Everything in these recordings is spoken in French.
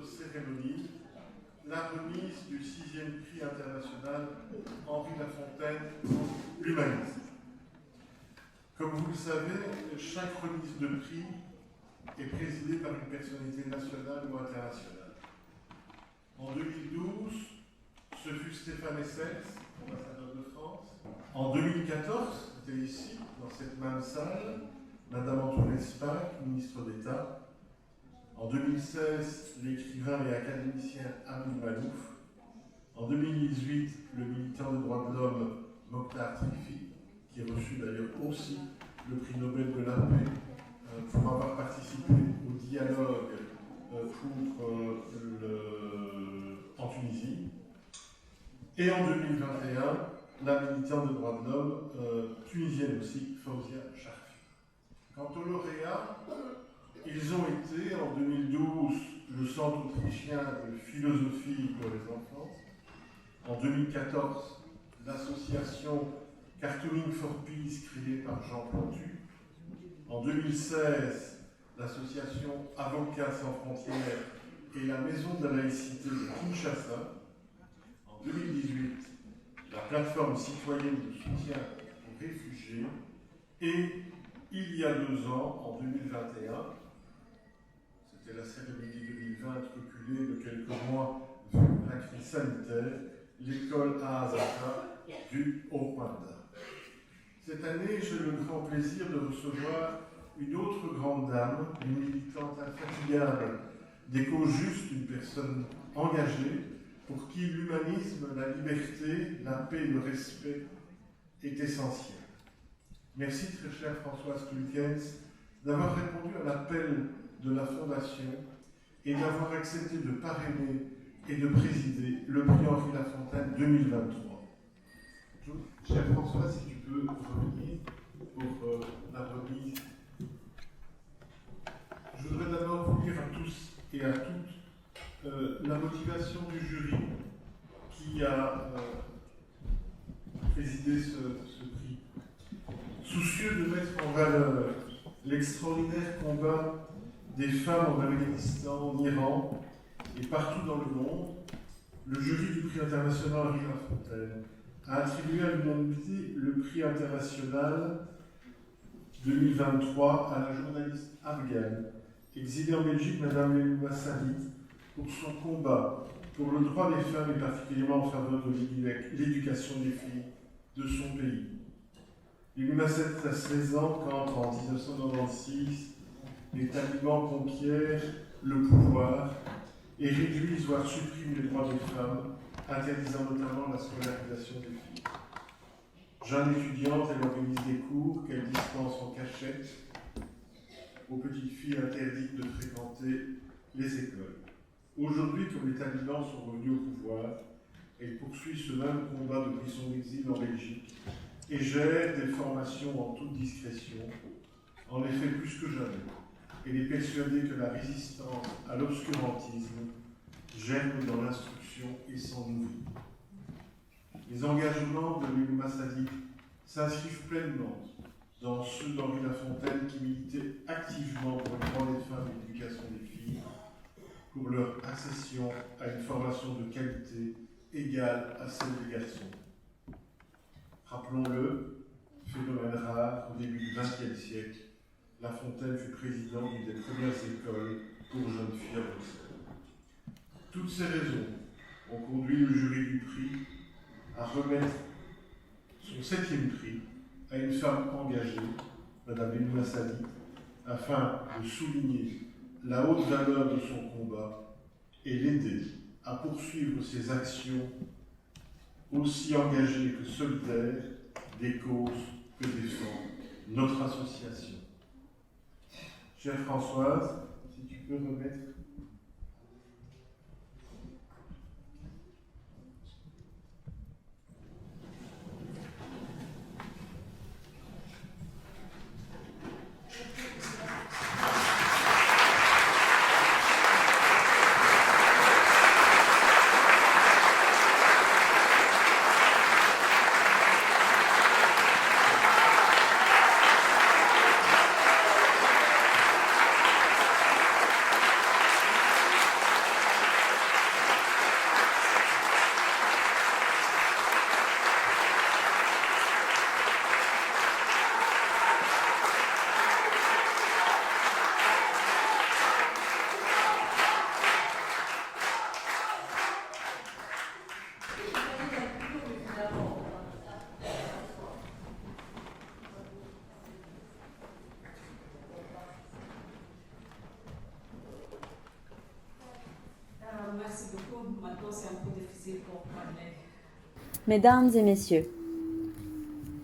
notre cérémonie la remise du 6e prix international Henri Lafontaine pour l'humanisme. Comme vous le savez, chaque remise de prix est présidée par une personnalité nationale ou internationale. En 2012, ce fut Stéphane Hessels, ambassadeur de France. En 2014, c'était ici, dans cette même salle, Madame Antoinette Spaak, ministre d'État. En 2016, l'écrivain et académicien Amin Malouf. En 2018, le militant des droits de l'homme Mokhtar Trifi, qui a reçu d'ailleurs aussi le prix Nobel de la paix pour avoir participé au dialogue en Tunisie. Et en 2021, la militante des droits de l'homme tunisienne aussi, Fawzia Charfi. Quant aux lauréats, ils ont été en 2012 le Centre autrichien de philosophie pour les enfants, en 2014 l'association Cartooning for Peace créée par Jean Plantu, en 2016 l'association Avocats sans frontières et la Maison de la laïcité de Kinshasa, en 2018 la plateforme citoyenne de soutien aux réfugiés et il y a 2 ans, en 2021, c'était la cérémonie 2020 reculée de quelques mois vu la crise sanitaire, l'école à Azaka du Haut-Rwanda. Cette année, j'ai le grand plaisir de recevoir une autre grande dame, une militante infatigable des causes justes, une personne engagée, pour qui l'humanisme, la liberté, la paix et le respect est essentiel. Merci très chère Françoise Kulkens d'avoir répondu à l'appel de la Fondation et d'avoir accepté de parrainer et de présider le prix Henri Lafontaine 2023. Chère Françoise, si tu peux revenir pour la remise. Je voudrais d'abord vous dire à tous et à toutes la motivation du jury qui a présidé ce prix. Soucieux de mettre en valeur l'extraordinaire combat des femmes en Afghanistan, en Iran et partout dans le monde, le jury du prix international Henri Lafontaine a attribué à l'unanimité le prix international 2023 à la journaliste afghane, exilée en Belgique, Madame Leilou Salit, pour son combat pour le droit des femmes et particulièrement en faveur de l'éducation des filles de son pays. Leilou Salit a 16 ans quand, en 1996, les talibans conquièrent le pouvoir et réduisent, voire suppriment les droits des femmes, interdisant notamment la scolarisation des filles. Jeune étudiante, elle organise des cours qu'elle dispense en cachette aux petites filles interdites de fréquenter les écoles. Aujourd'hui, comme les talibans sont revenus au pouvoir, elle poursuit ce même combat depuis son exil en Belgique et gère des formations en toute discrétion, en effet plus que jamais. Elle est persuadée que la résistance à l'obscurantisme germe dans l'instruction et s'en nourrit. Les engagements de Leilou Salit s'inscrivent pleinement dans ceux d'Henri Lafontaine qui militait activement pour les droits des femmes et l'éducation des filles, pour leur accession à une formation de qualité égale à celle des garçons. Rappelons-le, phénomène rare au début du XXe siècle, Lafontaine fut président d'une des premières écoles pour jeunes filles à Bruxelles. Toutes ces raisons ont conduit le jury du prix à remettre son 7e prix à une femme engagée, Madame Leilou Salit, afin de souligner la haute valeur de son combat et l'aider à poursuivre ses actions aussi engagées que solidaires des causes que défend notre association. Chère Françoise, si tu peux remettre. maintenant c'est un peu difficile pour parler. Mesdames et messieurs,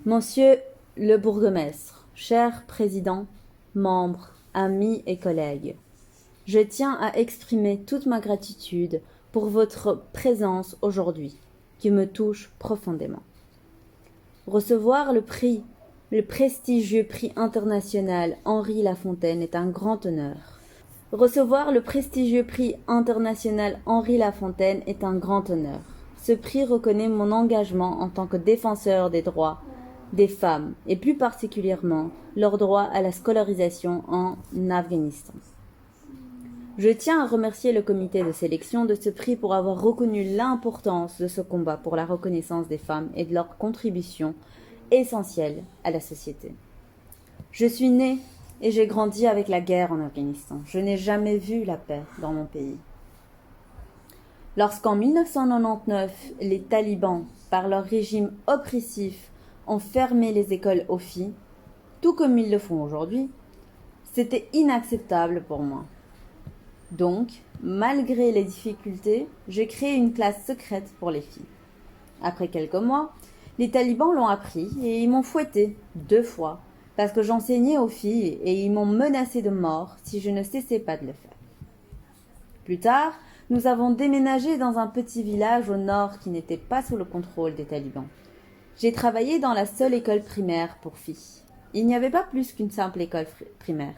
Monsieur le bourgmestre, cher président, membres, amis et collègues, je tiens à exprimer toute ma gratitude pour votre présence aujourd'hui, qui me touche profondément. Recevoir le prestigieux prix international Henri Lafontaine est un grand honneur. Recevoir le prestigieux prix international Henri Lafontaine est un grand honneur. Ce prix reconnaît mon engagement en tant que défenseur des droits des femmes et plus particulièrement leur droit à la scolarisation en Afghanistan. Je tiens à remercier le comité de sélection de ce prix pour avoir reconnu l'importance de ce combat pour la reconnaissance des femmes et de leur contribution essentielle à la société. Je suis née et j'ai grandi avec la guerre en Afghanistan. Je n'ai jamais vu la paix dans mon pays. Lorsqu'en 1999, les talibans, par leur régime oppressif, ont fermé les écoles aux filles, tout comme ils le font aujourd'hui, c'était inacceptable pour moi. Donc, malgré les difficultés, j'ai créé une classe secrète pour les filles. Après quelques mois, les talibans l'ont appris et ils m'ont fouetté 2 fois parce que j'enseignais aux filles et ils m'ont menacé de mort si je ne cessais pas de le faire. Plus tard, nous avons déménagé dans un petit village au nord qui n'était pas sous le contrôle des talibans. J'ai travaillé dans la seule école primaire pour filles. Il n'y avait pas plus qu'une simple école primaire.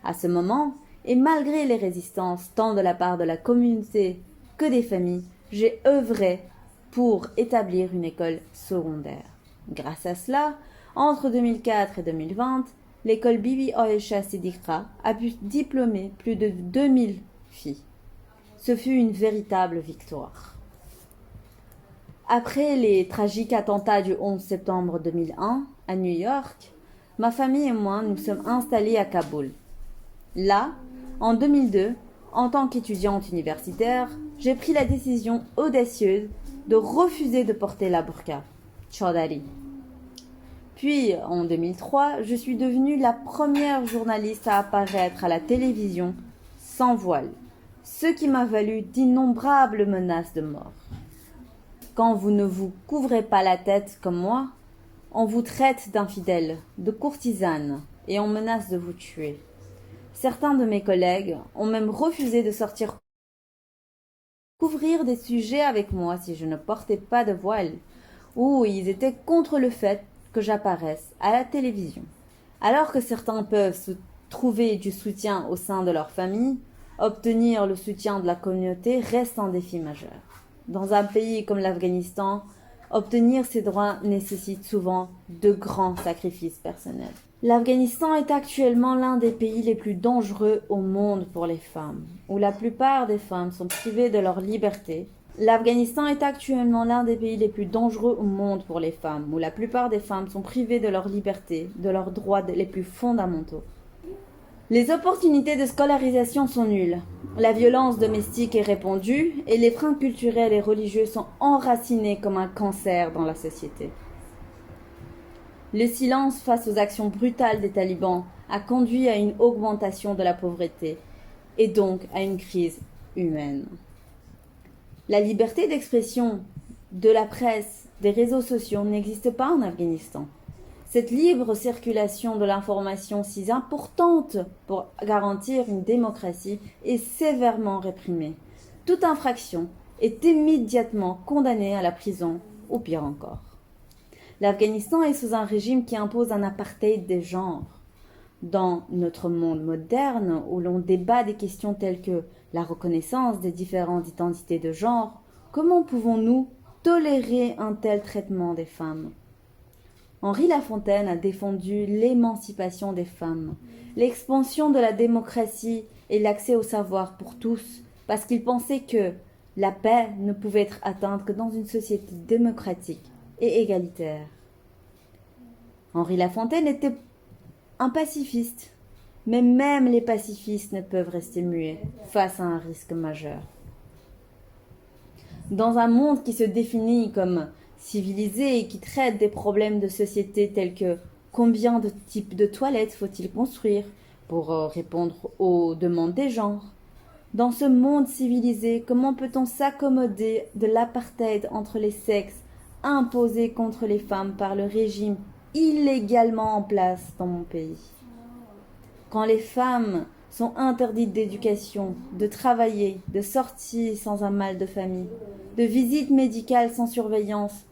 À ce moment, et malgré les résistances tant de la part de la communauté que des familles, j'ai œuvré pour établir une école secondaire. Grâce à cela, entre 2004 et 2020, l'école Bibi Aïcha Siddiqa a pu diplômer plus de 2000 filles. Ce fut une véritable victoire. Après les tragiques attentats du 11 septembre 2001 à New York, ma famille et moi nous sommes installés à Kaboul. Là, en 2002, en tant qu'étudiante universitaire, j'ai pris la décision audacieuse de refuser de porter la burqa, Chaudhary. Puis, en 2003, je suis devenue la première journaliste à apparaître à la télévision sans voile, ce qui m'a valu d'innombrables menaces de mort. Quand vous ne vous couvrez pas la tête comme moi, on vous traite d'infidèle, de courtisane et on menace de vous tuer. Certains de mes collègues ont même refusé de sortir couvrir des sujets avec moi si je ne portais pas de voile, ou ils étaient contre le fait que j'apparaisse à la télévision. Alors que certains peuvent trouver du soutien au sein de leur famille, obtenir le soutien de la communauté reste un défi majeur. Dans un pays comme l'Afghanistan, obtenir ces droits nécessite souvent de grands sacrifices personnels. L'Afghanistan est actuellement l'un des pays les plus dangereux au monde pour les femmes, où la plupart des femmes sont privées de leur liberté. L'Afghanistan est actuellement l'un des pays les plus dangereux au monde pour les femmes, où la plupart des femmes sont privées de leur liberté, de leurs droits les plus fondamentaux. Les opportunités de scolarisation sont nulles. La violence domestique est répandue et les freins culturels et religieux sont enracinés comme un cancer dans la société. Le silence face aux actions brutales des talibans a conduit à une augmentation de la pauvreté et donc à une crise humaine. La liberté d'expression, de la presse, des réseaux sociaux n'existe pas en Afghanistan. Cette libre circulation de l'information si importante pour garantir une démocratie est sévèrement réprimée. Toute infraction est immédiatement condamnée à la prison ou pire encore. L'Afghanistan est sous un régime qui impose un apartheid des genres. Dans notre monde moderne, où l'on débat des questions telles que la reconnaissance des différentes identités de genre, comment pouvons-nous tolérer un tel traitement des femmes ? Henri Lafontaine a défendu l'émancipation des femmes, l'expansion de la démocratie et l'accès au savoir pour tous, parce qu'il pensait que la paix ne pouvait être atteinte que dans une société démocratique et égalitaire. Henri Lafontaine était un pacifiste, mais même les pacifistes ne peuvent rester muets face à un risque majeur. Dans un monde qui se définit comme civilisé et qui traite des problèmes de société tels que combien de types de toilettes faut-il construire pour répondre aux demandes des genres, Dans ce monde civilisé, comment peut-on s'accommoder de l'apartheid entre les sexes imposé contre les femmes par le régime illégalement en place dans mon pays? Quand les femmes sont interdites d'éducation, de travailler, de sortir sans un mal de famille, de visites médicales sans surveillance,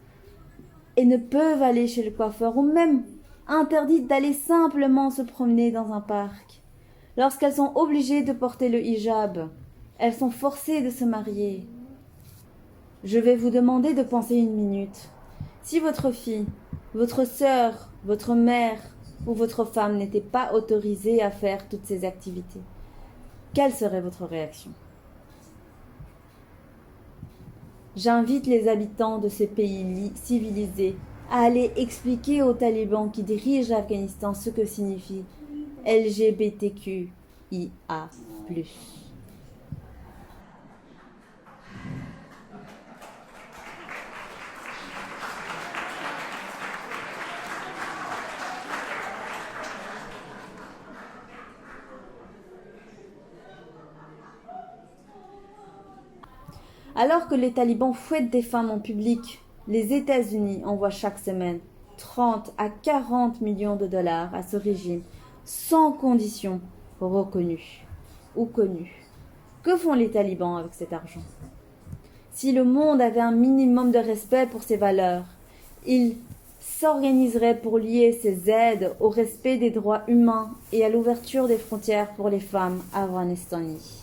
et ne peuvent aller chez le coiffeur ou même interdites d'aller simplement se promener dans un parc. Lorsqu'elles sont obligées de porter le hijab, elles sont forcées de se marier. Je vais vous demander de penser une minute. Si votre fille, votre sœur, votre mère ou votre femme n'était pas autorisée à faire toutes ces activités, quelle serait votre réaction? J'invite les habitants de ces pays civilisés à aller expliquer aux talibans qui dirigent l'Afghanistan ce que signifie LGBTQIA+. Alors que les talibans fouettent des femmes en public, les États-Unis envoient chaque semaine 30 à 40 millions de dollars à ce régime sans condition reconnue ou connue. Que font les talibans avec cet argent? Si le monde avait un minimum de respect pour ses valeurs, il s'organiserait pour lier ses aides au respect des droits humains et à l'ouverture des frontières pour les femmes afghanistanaises.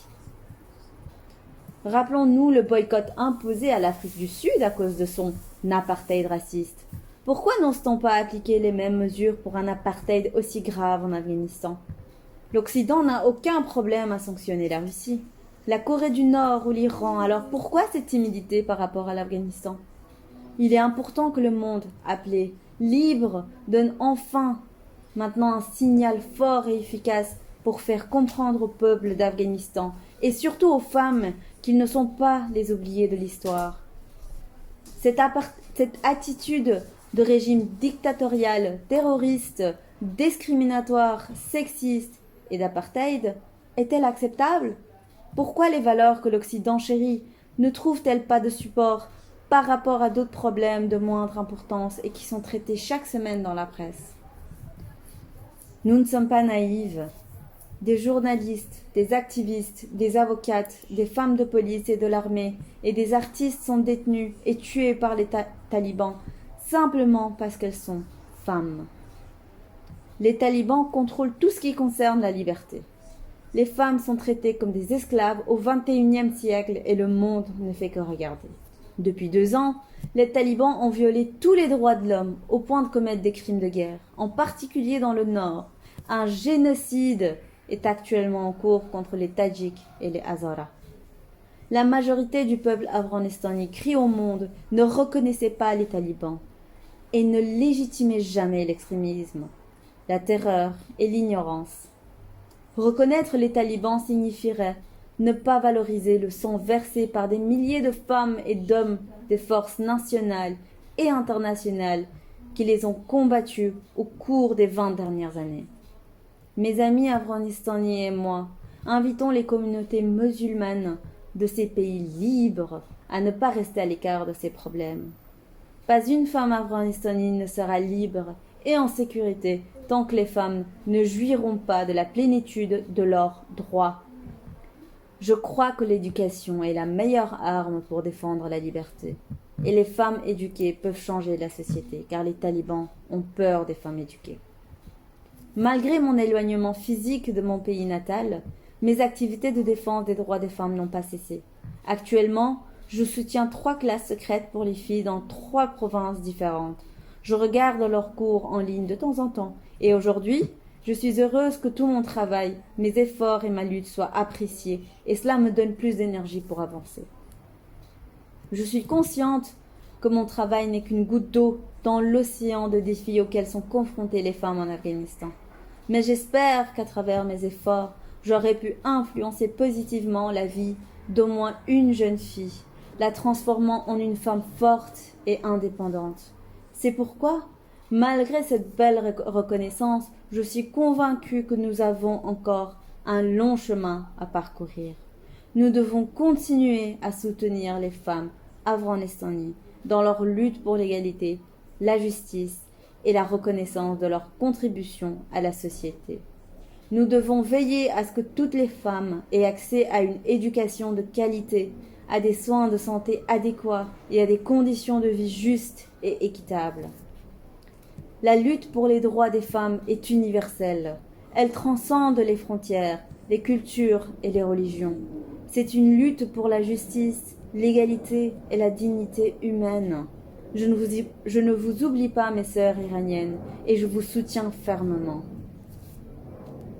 Rappelons-nous le boycott imposé à l'Afrique du Sud à cause de son apartheid raciste. Pourquoi n'ose-t-on pas appliquer les mêmes mesures pour un apartheid aussi grave en Afghanistan? L'Occident n'a aucun problème à sanctionner la Russie, la Corée du Nord ou l'Iran, alors pourquoi cette timidité par rapport à l'Afghanistan? Il est important que le monde, appelé libre, donne enfin maintenant un signal fort et efficace pour faire comprendre au peuple d'Afghanistan et surtout aux femmes qu'ils ne sont pas les oubliés de l'histoire. Cette attitude de régime dictatorial, terroriste, discriminatoire, sexiste et d'apartheid est-elle acceptable? Pourquoi les valeurs que l'Occident chérit ne trouvent-elles pas de support par rapport à d'autres problèmes de moindre importance et qui sont traités chaque semaine dans la presse? Nous ne sommes pas naïves. Des journalistes, des activistes, des avocates, des femmes de police et de l'armée et des artistes sont détenus et tués par les talibans simplement parce qu'elles sont femmes. Les talibans contrôlent tout ce qui concerne la liberté. Les femmes sont traitées comme des esclaves au XXIe siècle et le monde ne fait que regarder. Depuis 2 ans, les talibans ont violé tous les droits de l'homme au point de commettre des crimes de guerre, en particulier dans le nord. Un génocide est actuellement en cours contre les Tadjiks et les Hazaras. La majorité du peuple afghanistanais crie au monde, ne reconnaissait pas les talibans et ne légitimait jamais l'extrémisme, la terreur et l'ignorance. Reconnaître les talibans signifierait ne pas valoriser le sang versé par des milliers de femmes et d'hommes des forces nationales et internationales qui les ont combattus au cours des 20 dernières années. Mes amis afghanistanais et moi invitons les communautés musulmanes de ces pays libres à ne pas rester à l'écart de ces problèmes. Pas une femme afghanistanaise ne sera libre et en sécurité tant que les femmes ne jouiront pas de la plénitude de leurs droits. Je crois que l'éducation est la meilleure arme pour défendre la liberté. Et les femmes éduquées peuvent changer la société, car les talibans ont peur des femmes éduquées. Malgré mon éloignement physique de mon pays natal, mes activités de défense des droits des femmes n'ont pas cessé. Actuellement, je soutiens 3 classes secrètes pour les filles dans 3 provinces différentes. Je regarde leurs cours en ligne de temps en temps. Et aujourd'hui, je suis heureuse que tout mon travail, mes efforts et ma lutte soient appréciés. Et cela me donne plus d'énergie pour avancer. Je suis consciente que mon travail n'est qu'une goutte d'eau dans l'océan de défis auxquels sont confrontées les femmes en Afghanistan. Mais j'espère qu'à travers mes efforts, j'aurai pu influencer positivement la vie d'au moins une jeune fille, la transformant en une femme forte et indépendante. C'est pourquoi, malgré cette belle reconnaissance, je suis convaincue que nous avons encore un long chemin à parcourir. Nous devons continuer à soutenir les femmes afghanistanaises dans leur lutte pour l'égalité, la justice et la reconnaissance de leur contribution à la société. Nous devons veiller à ce que toutes les femmes aient accès à une éducation de qualité, à des soins de santé adéquats et à des conditions de vie justes et équitables. La lutte pour les droits des femmes est universelle. Elle transcende les frontières, les cultures et les religions. C'est une lutte pour la justice, l'égalité et la dignité humaine. Je ne vous oublie pas, mes sœurs iraniennes, et je vous soutiens fermement.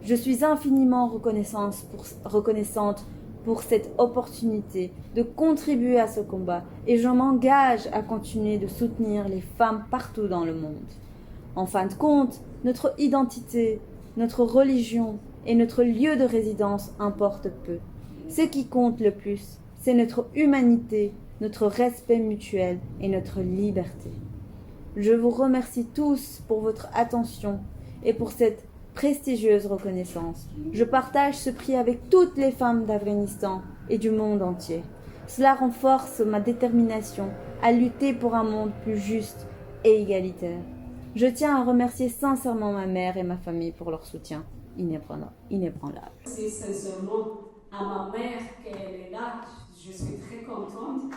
Je suis infiniment reconnaissante pour cette opportunité de contribuer à ce combat et je m'engage à continuer de soutenir les femmes partout dans le monde. En fin de compte, notre identité, notre religion et notre lieu de résidence importent peu. Ce qui compte le plus, c'est notre humanité, notre respect mutuel et notre liberté. Je vous remercie tous pour votre attention et pour cette prestigieuse reconnaissance. Je partage ce prix avec toutes les femmes d'Afghanistan et du monde entier. Cela renforce ma détermination à lutter pour un monde plus juste et égalitaire. Je tiens à remercier sincèrement ma mère et ma famille pour leur soutien inébranlable. C'est sincèrement à ma mère qu'elle est là. Je suis très contente.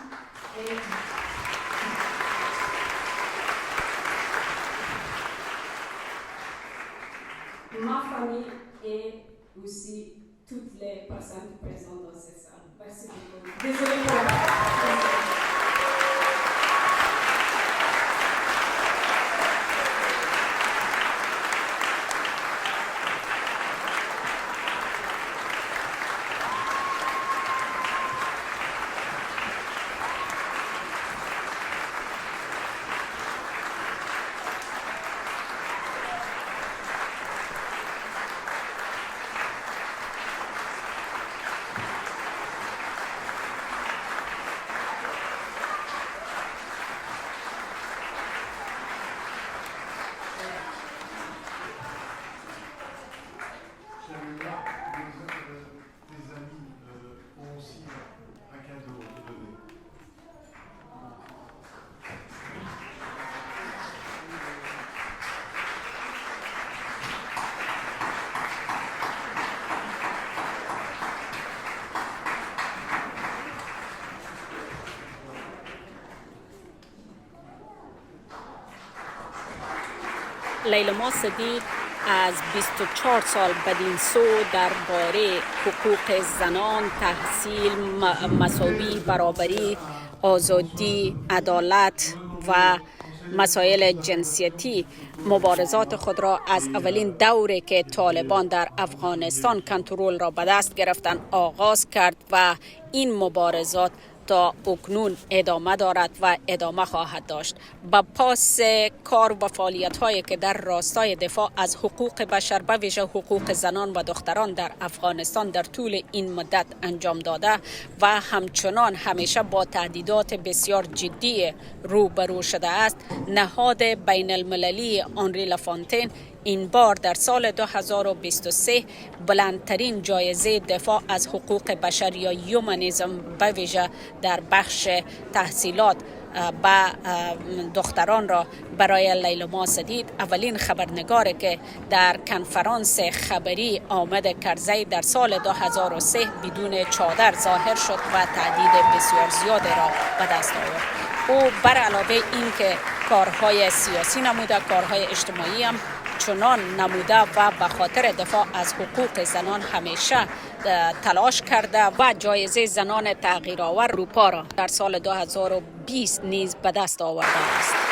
Et ma famille et aussi toutes les personnes présentes dans cette salle. Merci beaucoup. Désolée pour la... لیلما سدید از 24 سال بدین سو درباره حقوق زنان، تحصیل، مساوی، برابری، آزادی، عدالت و مسائل جنسیتی مبارزات خود را از اولین دوره که طالبان در افغانستان کنترل را به دست گرفتند آغاز کرد و این مبارزات تا اکنون ادامه دارد و ادامه خواهد داشت. با پاس کار و فعالیت هایی که در راستای دفاع از حقوق بشر به ویژه حقوق زنان و دختران در افغانستان در طول این مدت انجام داده و همچنان همیشه با تهدیدات بسیار جدی روبرو شده است، نهاد بین المللی آنری لافانتین این بار در سال 2023 بلندترین جایزه دفاع از حقوق بشر یا یومانیسم به ویژه در بخش تحصیلات با دختران را برای لیلما سدید، اولین خبرنگاری که در کنفرانس خبری آمد کرزی در سال 2003 بدون چادر ظاهر شد و تهدید بسیار زیادی را به دست آورد. او بر علاوه این که کارهای سیاسی نموده، کارهای اجتماعی هم چنان نموده و به خاطر دفاع از حقوق زنان همیشه تلاش کرده و جایزه زنان تغییرآور اروپا را در سال 2020 نیز به دست آورده است.